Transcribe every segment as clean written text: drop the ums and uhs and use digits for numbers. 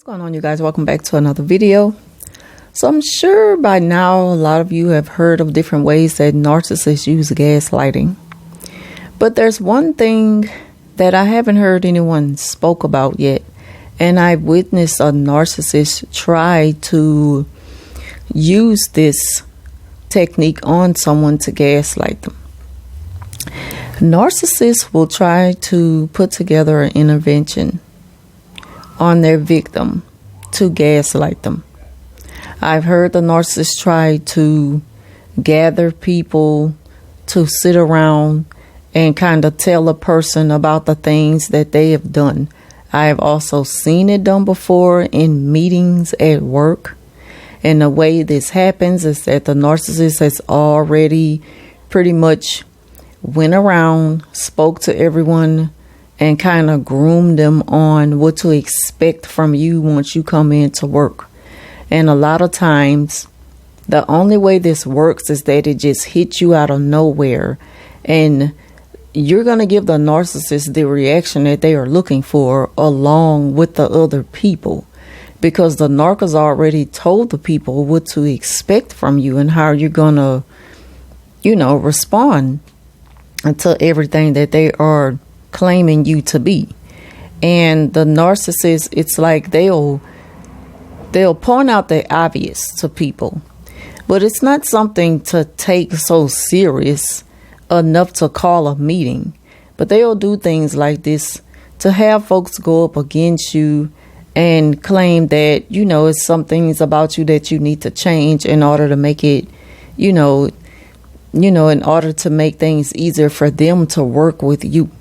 What's going on, you guys? Welcome back to another video. So I'm sure by now a lot of you have heard of different ways that narcissists use gaslighting. But there's one thing that I haven't heard anyone spoke about yet. And I witnessed a narcissist try to use this technique on someone to gaslight them. Narcissists will try to put together an intervention on their victim to gaslight them. I've heard the narcissist try to gather people to sit around and kind of tell a person about the things that they have done. I have also seen it done before in meetings at work. And the way this happens is that the narcissist has already pretty much went around, spoke to everyone, and kind of groomed them on what to expect from you once you come into work. And a lot of times, the only way this works is that it just hits you out of nowhere. And you're going to give the narcissist the reaction that they are looking for along with the other people. Because the narc has already told the people what to expect from you and how you're going to, respond to everything that they are claiming you to be. And the narcissist, it's like they'll point out the obvious to people, but it's not something to take so serious enough to call a meeting. But they'll do things like this to have folks go up against you and claim that, it's some things about you that you need to change in order to make it, in order to make things easier for them to work with you.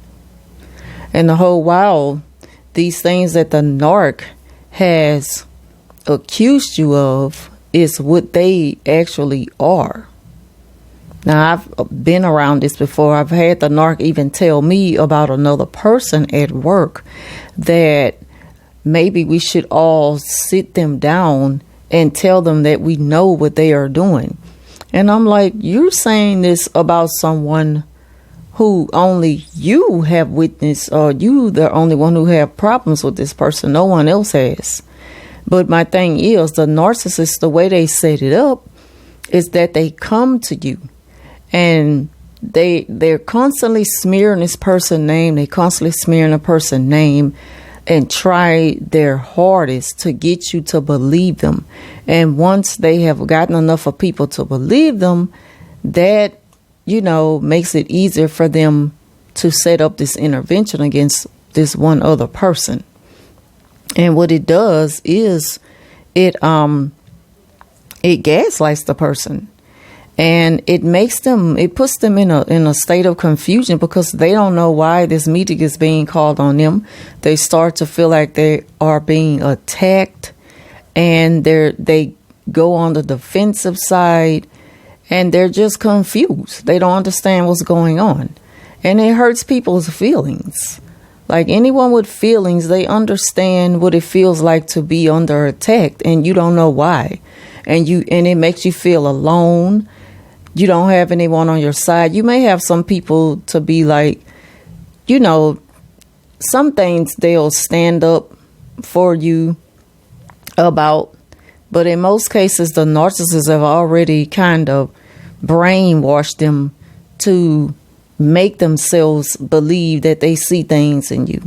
And the whole while, these things that the narc has accused you of is what they actually are. Now, I've been around this before. I've had the narc even tell me about another person at work that maybe we should all sit them down and tell them that we know what they are doing. And I'm like, you're saying this about someone who only you have witnessed, or you the only one who have problems with this person. No one else has. But my thing is, the narcissist, the way they set it up is that they come to you and they're constantly smearing this person's name. They constantly smearing a person's name and try their hardest to get you to believe them. And once they have gotten enough of people to believe them, that makes it easier for them to set up this intervention against this one other person. And what it does is it gaslights the person, and it puts them in a state of confusion because they don't know why this meeting is being called on them. They start to feel like they are being attacked, and they go on the defensive side. And they're just confused. They don't understand what's going on. And it hurts people's feelings. Like anyone with feelings, they understand what it feels like to be under attack, and you don't know why. And it makes you feel alone. You don't have anyone on your side. You may have some people to be like, some things they'll stand up for you about. But in most cases, the narcissists have already kind of brainwashed them to make themselves believe that they see things in you.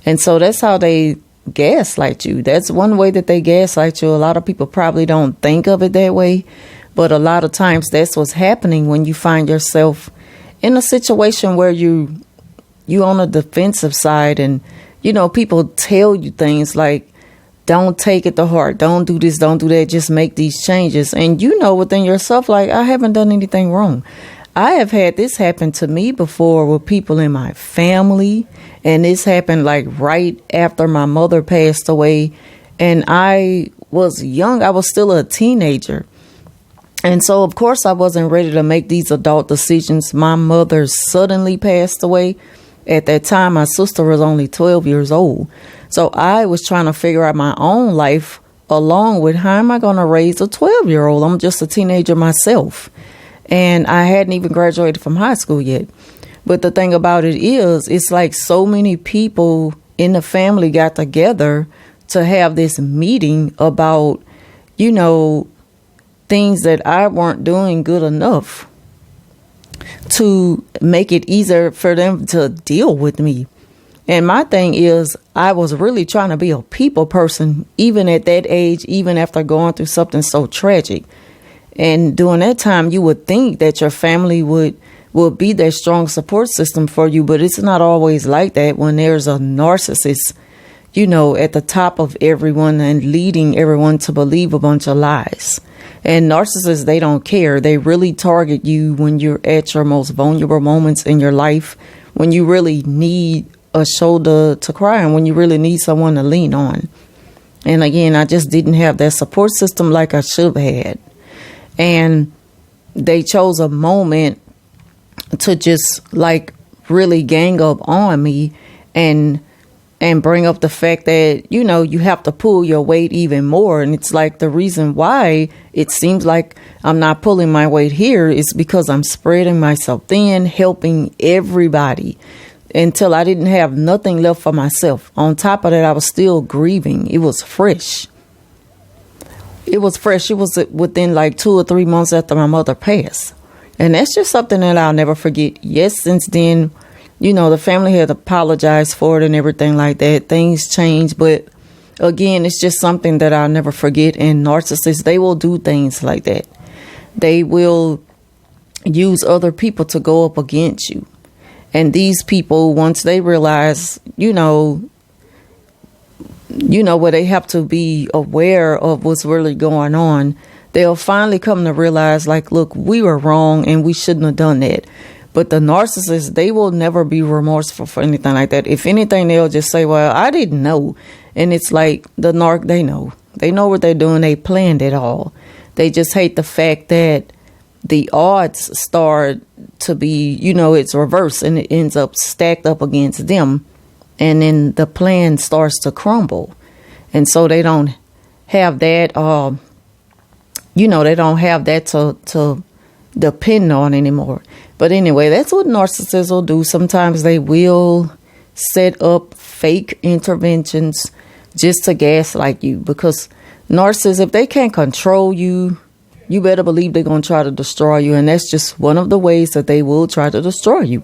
And so that's how they gaslight you. That's one way that they gaslight you. A lot of people probably don't think of it that way. But a lot of times that's what's happening when you find yourself in a situation where you on a defensive side and, people tell you things like, don't take it to heart. Don't do this. Don't do that. Just make these changes. And within yourself, like, I haven't done anything wrong. I have had this happen to me before with people in my family. And this happened like right after my mother passed away. And I was young. I was still a teenager. And so, of course, I wasn't ready to make these adult decisions. My mother suddenly passed away. At that time, my sister was only 12 years old. So I was trying to figure out my own life along with how am I going to raise a 12-year-old? I'm just a teenager myself. And I hadn't even graduated from high school yet. But the thing about it is, it's like so many people in the family got together to have this meeting about, things that I weren't doing good enough to make it easier for them to deal with me. And my thing is, I was really trying to be a people person, even at that age, even after going through something so tragic. And during that time, you would think that your family would be that strong support system for you, but it's not always like that when there's a narcissist, at the top of everyone and leading everyone to believe a bunch of lies. And narcissists, they don't care. They really target you when you're at your most vulnerable moments in your life, when you really need a shoulder to cry on, when you really need someone to lean on. And again, I just didn't have that support system like I should have had. And they chose a moment to just really gang up on me and bring up the fact that, you have to pull your weight even more. And it's like the reason why it seems like I'm not pulling my weight here is because I'm spreading myself thin, helping everybody until I didn't have nothing left for myself. On top of that, I was still grieving. It was fresh. It was within 2 or 3 months after my mother passed. And that's just something that I'll never forget. Yes, since then, the family had apologized for it and everything like that. Things changed. But again, it's just something that I'll never forget. And narcissists, they will do things like that. They will use other people to go up against you. And these people, once they realize, where they have to be aware of what's really going on, they'll finally come to realize, look, we were wrong and we shouldn't have done that. But the narcissists, they will never be remorseful for anything like that. If anything, they'll just say, well, I didn't know. And it's like the narc, they know. They know what they're doing. They planned it all. They just hate the fact that the odds start to be, it's reversed and it ends up stacked up against them. And then the plan starts to crumble. And so they don't have that, they don't have that to depend on anymore. But anyway, that's what narcissists will do. Sometimes they will set up fake interventions just to gaslight you, because narcissists, if they can't control you, you better believe they're going to try to destroy you. And that's just one of the ways that they will try to destroy you.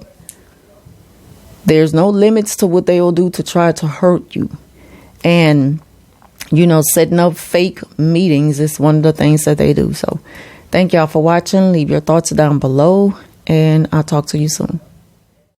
There's no limits to what they will do to try to hurt you. And, setting up fake meetings is one of the things that they do. So thank y'all for watching. Leave your thoughts down below, and I'll talk to you soon.